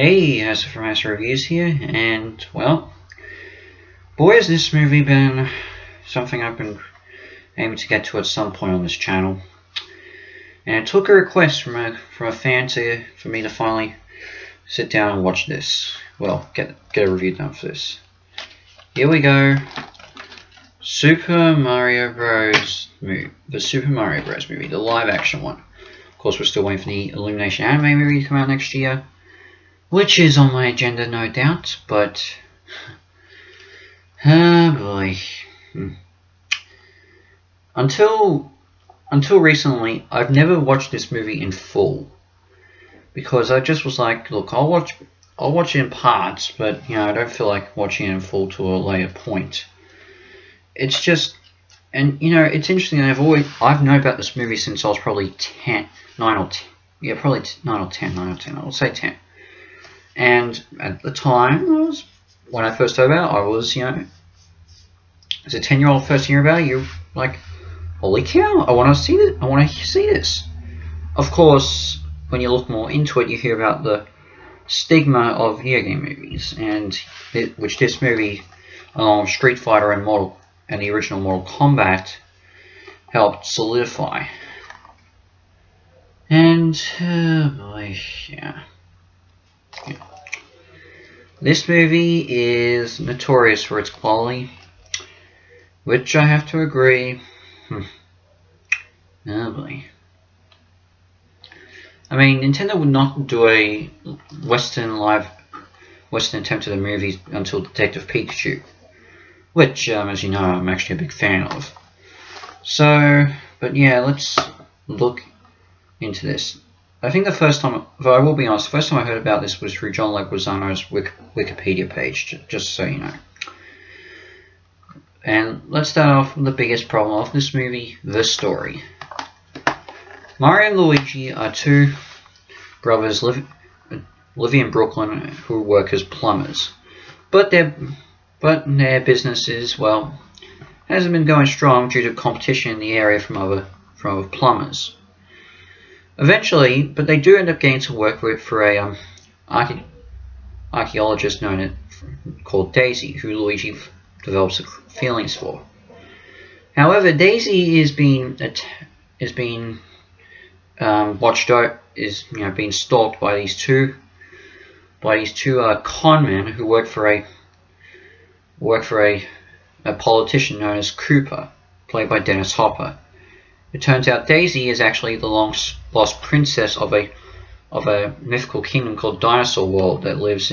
Hey, House from House Reviews here, and well, boy has this movie been something I've been aiming to get to at some point on this channel. And it took a request from a fan for me to finally sit down and watch this. Well, get a review done for this. Here we go. Super Mario Bros. Movie, the Super Mario Bros. Movie, the live action one. Of course, we're still waiting for the Illumination anime movie to come out next year, which is on my agenda, no doubt, but oh boy. Until recently, I've never watched this movie in full, because I just was like, look, I'll watch it in parts, but I don't feel like watching it in full to a later point. It's just, and it's interesting. I've known about this movie since I was probably 9 or 10. Yeah, probably 9 or 10. I'll say 10. And at the time, when I first heard about it, I was, as a 10-year-old first hearing about it, you're like, holy cow, I want to see this. Of course, when you look more into it, you hear about the stigma of video game movies, which this movie, along with Street Fighter and the original Mortal Kombat, helped solidify. And, oh boy, yeah. This movie is notorious for its quality, which I have to agree. Oh boy. I mean, Nintendo would not do a Western attempt at a movie until Detective Pikachu, which, as you know, I'm actually a big fan of. So, but yeah, let's look into this. I think the first time, though I will be honest, the first time I heard about this was through John Leguizamo's Wikipedia page, just so you know. And let's start off with the biggest problem of this movie, the story. Mario and Luigi are two brothers living in Brooklyn who work as plumbers. But their business hasn't been going strong due to competition in the area from other plumbers. Eventually, but they do end up getting to work for a archaeologist called Daisy, who Luigi develops feelings for. However, Daisy is being watched out, being stalked by these two con men who work for a politician known as Cooper, played by Dennis Hopper. It turns out Daisy is actually the long-lost princess of a mythical kingdom called Dinosaur World that lives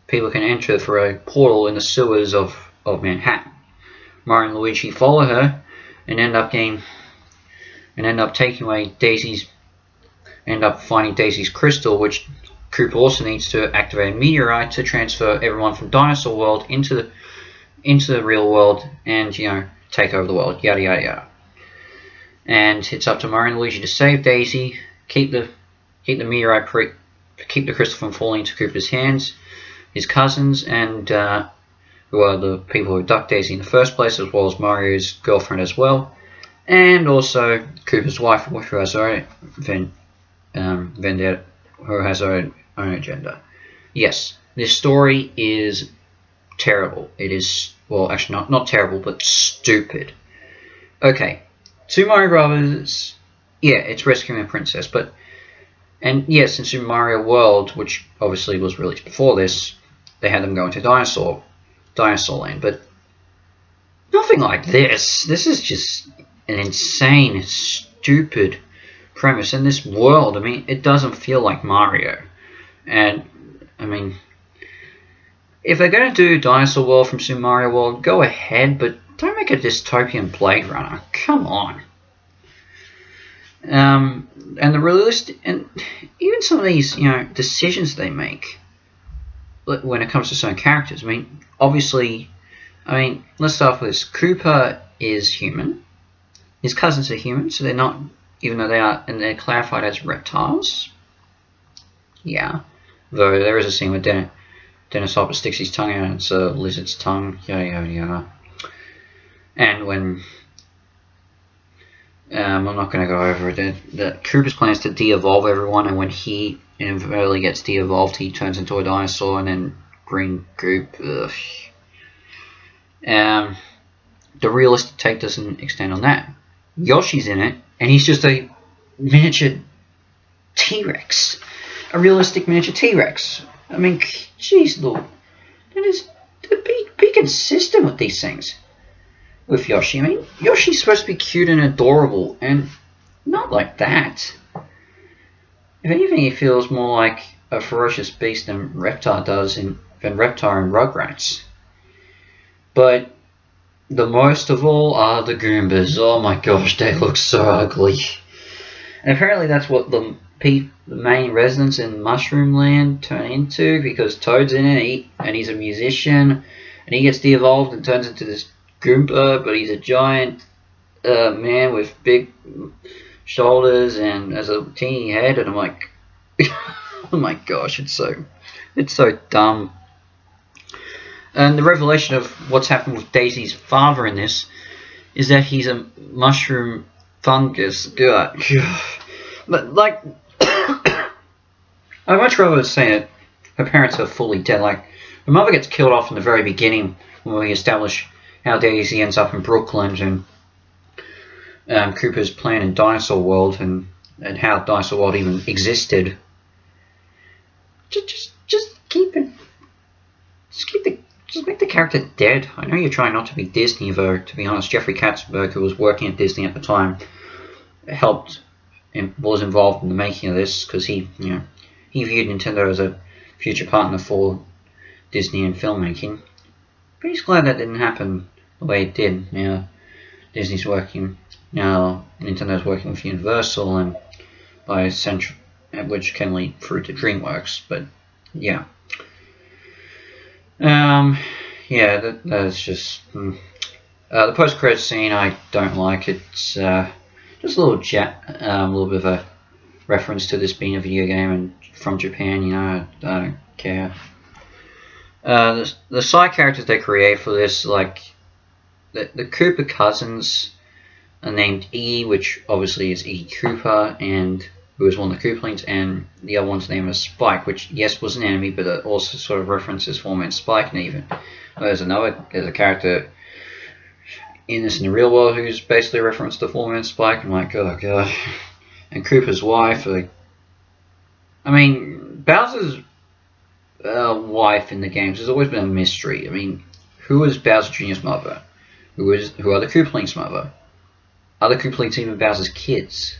people can enter through a portal in the sewers of Manhattan. Mario and Luigi follow her and end up finding Daisy's crystal, which Cooper also needs to activate a meteorite to transfer everyone from Dinosaur World into the real world and take over the world. Yada yada yada. And it's up to Mario and Luigi to save Daisy, keep the meteorite, keep the crystal from falling into Cooper's hands, his cousins, and who are the people who abduct Daisy in the first place, as well as Mario's girlfriend as well, and also Cooper's wife, who has her own vendetta, who has her own agenda. Yes, this story is terrible. It is, well, actually not terrible, but stupid. Okay. Super Mario Brothers, yeah, it's rescuing a princess, and yes, in Super Mario World, which obviously was released before this, they had them go into Dinosaur Land, but nothing like this. This is just an insane, stupid premise, and this world, I mean, it doesn't feel like Mario, and, I mean, if they're going to do Dinosaur World from Super Mario World, go ahead, but don't make a dystopian Blade Runner. Come on. And the realistic, and even some of these, decisions they make when it comes to certain characters. I mean, obviously, let's start with this. Cooper is human. His cousins are human, so they're not, even though they are, and they're clarified as reptiles. Yeah. Though there is a scene where Dennis Hopper sticks his tongue out and it's a lizard's tongue. Yada yada yada. And when I'm not going to go over it. Cooper's plan is to de-evolve everyone, and when he inadvertently gets de-evolved, he turns into a dinosaur, and then Green Goop. Ugh. The realistic take doesn't extend on that. Yoshi's in it, and he's just a miniature T-Rex. A realistic miniature T-Rex. I mean, jeez, Lord. That is, be consistent with these things. With Yoshi. I mean, Yoshi's supposed to be cute and adorable, and not like that. If anything, he feels more like a ferocious beast than Reptar does than Reptar and Rugrats. But the most of all are the Goombas. Oh my gosh, they look so ugly. And apparently that's what the main residents in Mushroom Land turn into, because Toad's in it, and he's a musician, and he gets de-evolved and turns into this Goomba, but he's a giant man with big shoulders and has a teeny head, and I'm like, oh my gosh, it's so dumb. And the revelation of what's happened with Daisy's father in this is that he's a mushroom fungus. God. But like, I'd much rather say it. Her parents are fully dead. Like, her mother gets killed off in the very beginning when we establish how Daisy ends up in Brooklyn, and Cooper's plan in Dinosaur World, and how Dinosaur World even existed. Just keep it. Just make the character dead. I know you're trying not to be Disney, though. To be honest, Jeffrey Katzenberg, who was working at Disney at the time, was involved in the making of this, because he viewed Nintendo as a future partner for Disney in filmmaking. But he's glad that didn't happen the way it did. Now Disney's working. Now Nintendo's working with Universal, and by Central, which can lead through to DreamWorks. But yeah. Yeah, that's just the post-credits scene. I don't like it. It's just a little bit of a reference to this being a video game and from Japan. You know, I don't care. The side characters they create for this, like the Cooper cousins, are named Iggy, which obviously is Iggy Cooper, and who was one of the Koopalings, and the other one's name is Spike, which yes was an enemy, but it also sort of references Foreman Spike, and even there's a character in this in the real world who's basically referenced to Foreman Spike. I'm like, oh god. And Cooper's wife, like, I mean, Bowser's wife in the games has always been a mystery. I mean, who is Bowser Jr.'s mother? Who are the Koopalings' mother? Are the Koopalings even Bowser's kids?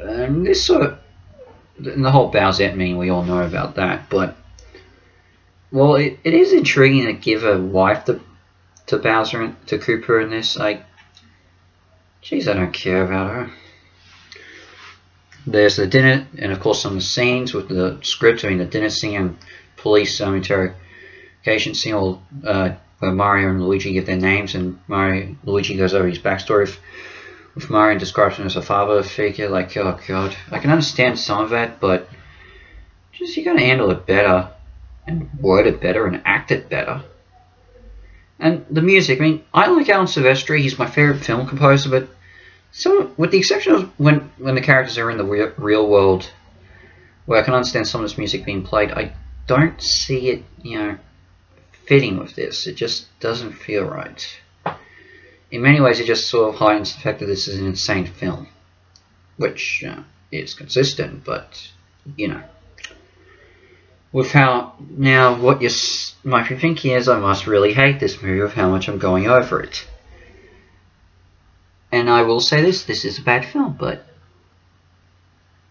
And this sort of, and the whole Bowsette meme, we all know about that, but, well, it is intriguing to give a wife to Bowser and to Cooper in this. Like, jeez, I don't care about her. There's the dinner, and of course some of the scenes with the script, I mean the dinner scene and police interrogation scene, where Mario and Luigi get their names, and Luigi goes over his backstory with Mario and describes him as a father figure. Like, oh god, I can understand some of that, but just you gotta handle it better, and word it better, and act it better. And the music, I mean, I like Alan Silvestri, he's my favorite film composer, but with the exception of when the characters are in the real world, where I can understand some of this music being played, I don't see it, fitting with this. It just doesn't feel right. In many ways, it just sort of heightens the fact that this is an insane film, which is consistent, but, with how, now, what you might be thinking is, I must really hate this movie with how much I'm going over it. And I will say this is a bad film, but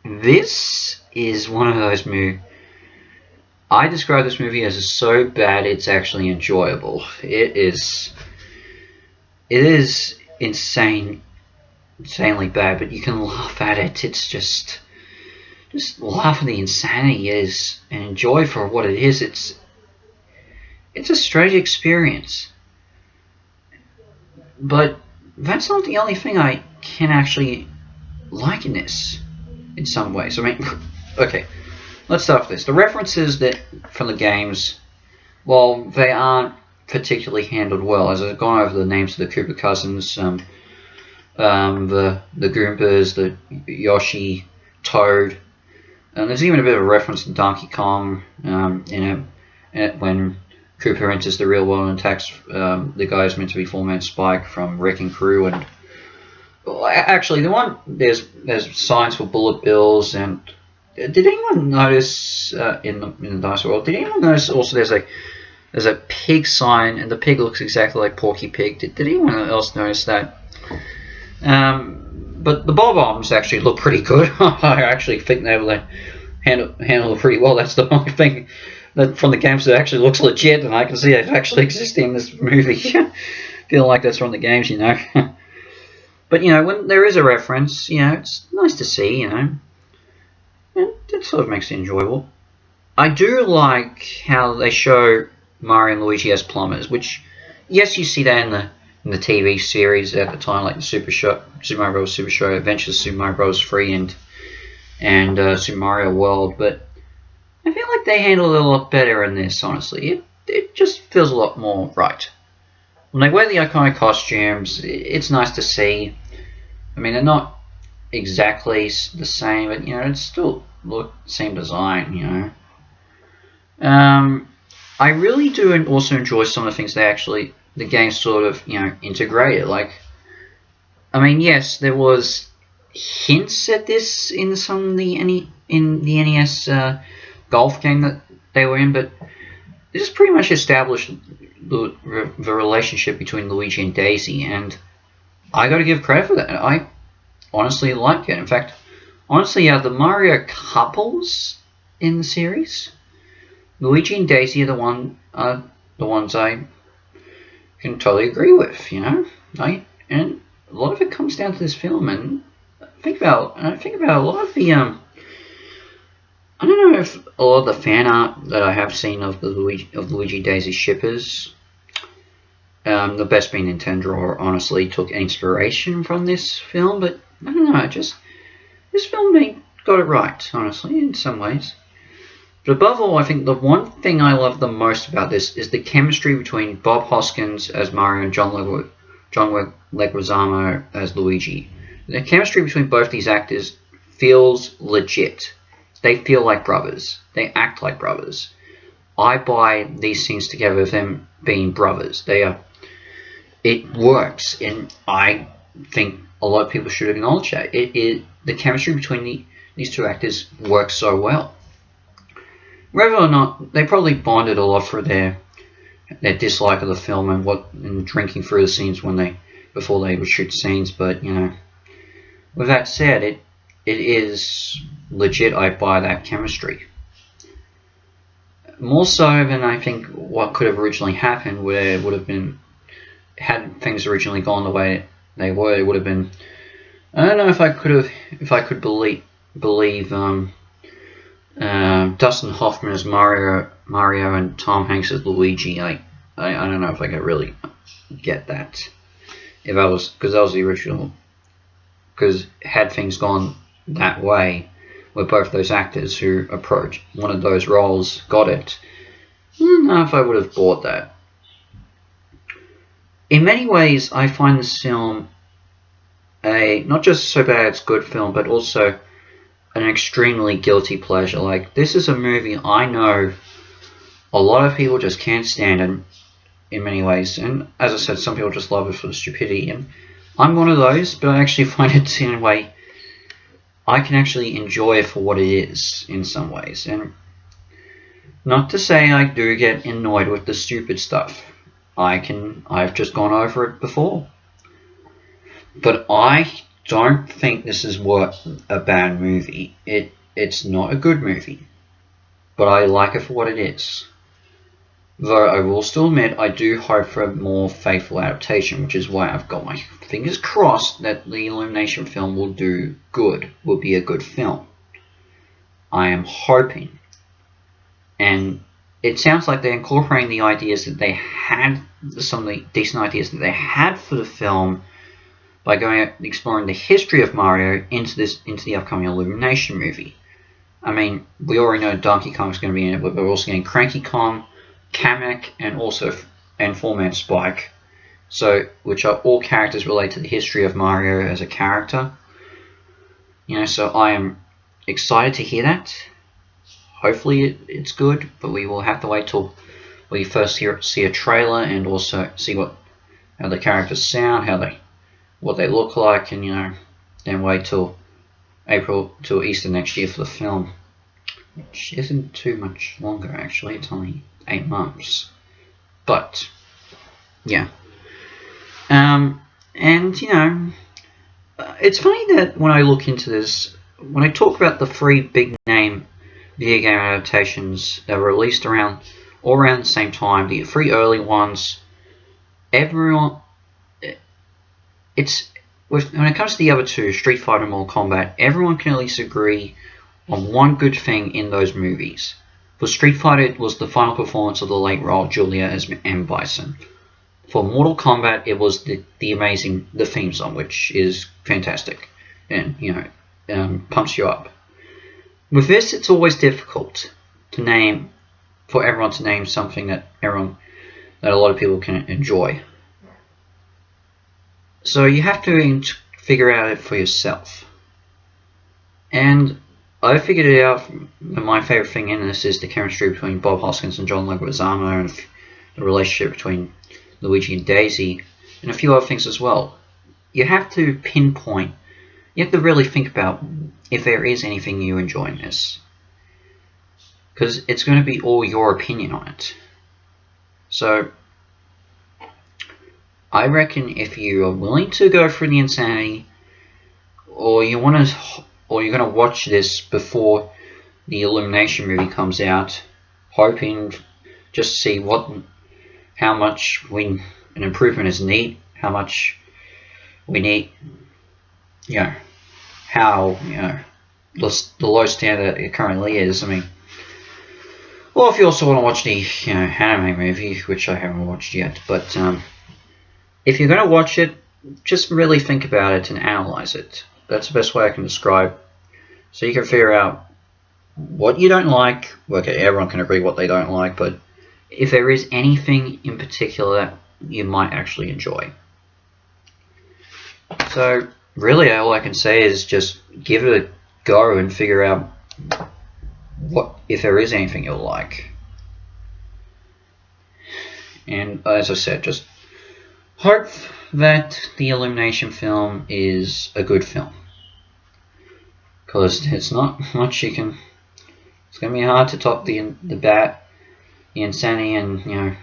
this is one of those movies. I describe this movie as so bad it's actually enjoyable. It is insanely bad, but you can laugh at it. It's just laugh at the insanity it is and enjoy for what it is. It's a strange experience, but that's not the only thing I can actually like in this, in some ways. I mean, okay, let's start with this. The references that from the games, well, they aren't particularly handled well. As I've gone over the names of the Cooper cousins, the Goombas, the Yoshi, Toad, and there's even a bit of a reference to Donkey Kong in it when Koopa enters the real world and attacks the guy who's meant to be Full Man Spike from Wrecking Crew. And actually, there's signs for bullet bills. And did anyone notice in the Dinosaur World? Did anyone notice also there's a pig sign, and the pig looks exactly like Porky Pig? Did anyone else notice that? But the Bob-ombs actually look pretty good. I actually think they were handle it pretty well. That's the only thing that from the games that actually looks legit, and I can see it actually existing in this movie. Feel like that's from the games, you know. But you know, when there is a reference, you know, it's nice to see, you know. And it sort of makes it enjoyable. I do like how they show Mario and Luigi as plumbers, which, yes, you see that in the TV series at the time, like the Super Mario Bros. Super Show, Adventures of Super Mario Bros. 3 and Super Mario World, but I feel like they handle it a lot better in this, honestly. It just feels a lot more right. When they wear the iconic costumes, it's nice to see. I mean, they're not exactly the same, but, you know, it's still the same design, you know. I really do also enjoy some of the things the game sort of, you know, integrated. Like, I mean, yes, there was hints at this in some of the NES golf game that they were in, but this pretty much established the relationship between Luigi and Daisy, and I got to give credit for that. I honestly like it. In fact, honestly, the Mario couples in the series, Luigi and Daisy are the ones I can totally agree with. You know, and a lot of it comes down to this film, and I think about a lot of the I don't know if a lot of the fan art that I have seen of the Luigi Daisy shippers, the best being Nintendo, honestly took inspiration from this film, but I don't know, this film got it right, honestly, in some ways. But above all, I think the one thing I love the most about this is the chemistry between Bob Hoskins as Mario and John Leguizamo as Luigi. The chemistry between both these actors feels legit. They feel like brothers. They act like brothers. I buy these things together with them being brothers. It works, and I think a lot of people should acknowledge that. The chemistry between these two actors works so well. Whether or not they probably bonded a lot for their dislike of the film and drinking through the scenes before they would shoot scenes, but you know, with that said, it is legit. I buy that chemistry. More so than I think what could have originally happened, where it would have been, had things originally gone the way they were, it would have been, I don't know if I could believe Dustin Hoffman as Mario and Tom Hanks as Luigi. I don't know if I could really get that. Because that was the original. Because had things gone that way, where both those actors who approached one of those roles got it, I don't know if I would have bought that. In many ways, I find this film not just so bad it's a good film, but also an extremely guilty pleasure. Like, this is a movie I know a lot of people just can't stand in many ways, and as I said, some people just love it for the stupidity, and I'm one of those, but I actually find it in a way I can actually enjoy it for what it is in some ways. And not to say I do get annoyed with the stupid stuff. I've just gone over it before. But I don't think this is a bad movie. It's not a good movie, but I like it for what it is. Though I will still admit I do hope for a more faithful adaptation, which is why I've got my fingers crossed that the Illumination film will be a good film. I am hoping. And it sounds like they're incorporating the ideas that they had, some of the decent ideas that they had for the film, by going out exploring the history of Mario into the upcoming Illumination movie. I mean, we already know Donkey Kong's going to be in it, but we're also getting Cranky Kong, Kamek, and Full Man Spike So, which are all characters related to the history of Mario as a character. So I am excited to hear that. Hopefully it's good, but we will have to wait till we first see a trailer and also see how the characters sound, what they look like, and then wait till Easter next year for the film, which isn't too much longer actually. It's only 8 months, but yeah. And it's funny that when I look into this, when I talk about the 3 big name video game adaptations that were released all around the same time, the 3 early ones, when it comes to the other 2, Street Fighter and Mortal Kombat, everyone can at least agree on one good thing in those movies. For Street Fighter, it was the final performance of the late Raul Julia as M. Bison. For Mortal Kombat, it was the theme song, which is fantastic and pumps you up. With this, it's always difficult for everyone to name something that a lot of people can enjoy. So you have to figure out it for yourself. And I figured it out. My favorite thing in this is the chemistry between Bob Hoskins and John Leguizamo, and the relationship between Luigi and Daisy, and a few other things as well. You have to pinpoint. You have to really think about if there is anything you enjoy in this, because it's going to be all your opinion on it. So I reckon if you are willing to go through the insanity, or you're going to watch this before the Illumination movie comes out, hoping just to see how much an improvement is needed, how much we need, how the low standard it currently is. I mean, or if you also want to watch the anime movie, which I haven't watched yet, but if you're going to watch it, just really think about it and analyze it. That's the best way I can describe, so you can figure out what you don't like. Okay, everyone can agree what they don't like, but if there is anything in particular that you might actually enjoy. So really all I can say is just give it a go and figure out if there is anything you'll like. And as I said, just hope that the Illumination film is a good film, because it's not much you can. It's going to be hard to top the insanity and the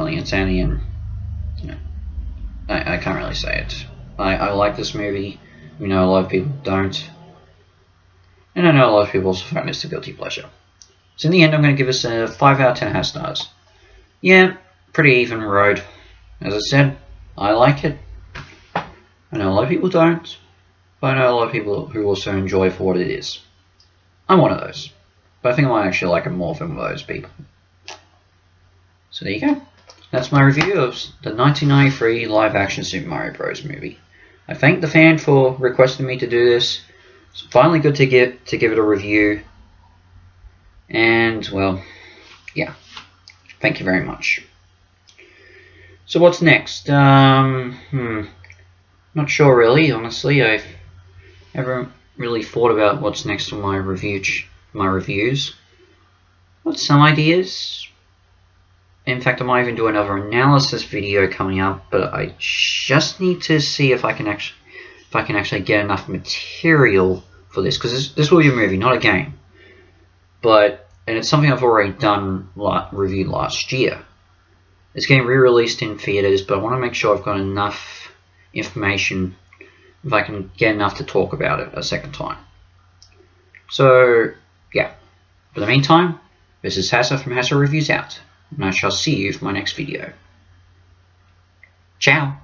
insanity and I can't really say it. I like this movie. A lot of people don't, and I know a lot of people also find this a guilty pleasure. So in the end, I'm going to give this a 5 out of 10 half stars. Yeah, pretty even road. As I said, I like it. I know a lot of people don't, but I know a lot of people who also enjoy it for what it is. I'm one of those, but I think I might actually like it more than those people. So there you go. That's my review of the 1993 live-action Super Mario Bros. Movie. I thank the fan for requesting me to do this. It's finally good to give it a review. And, well, yeah. Thank you very much. So what's next? Not sure really, honestly. I've never really thought about what's next on my reviews. Got some ideas. In fact, I might even do another analysis video coming up, but I just need to see if I can actually get enough material for this, because this will be a movie, not a game. And it's something I've already reviewed last year. It's getting re-released in theaters, but I want to make sure I've got enough information, if I can get enough to talk about it a second time. So, yeah. For the meantime, this is Hassa from Hassa Reviews out, and I shall see you for my next video. Ciao!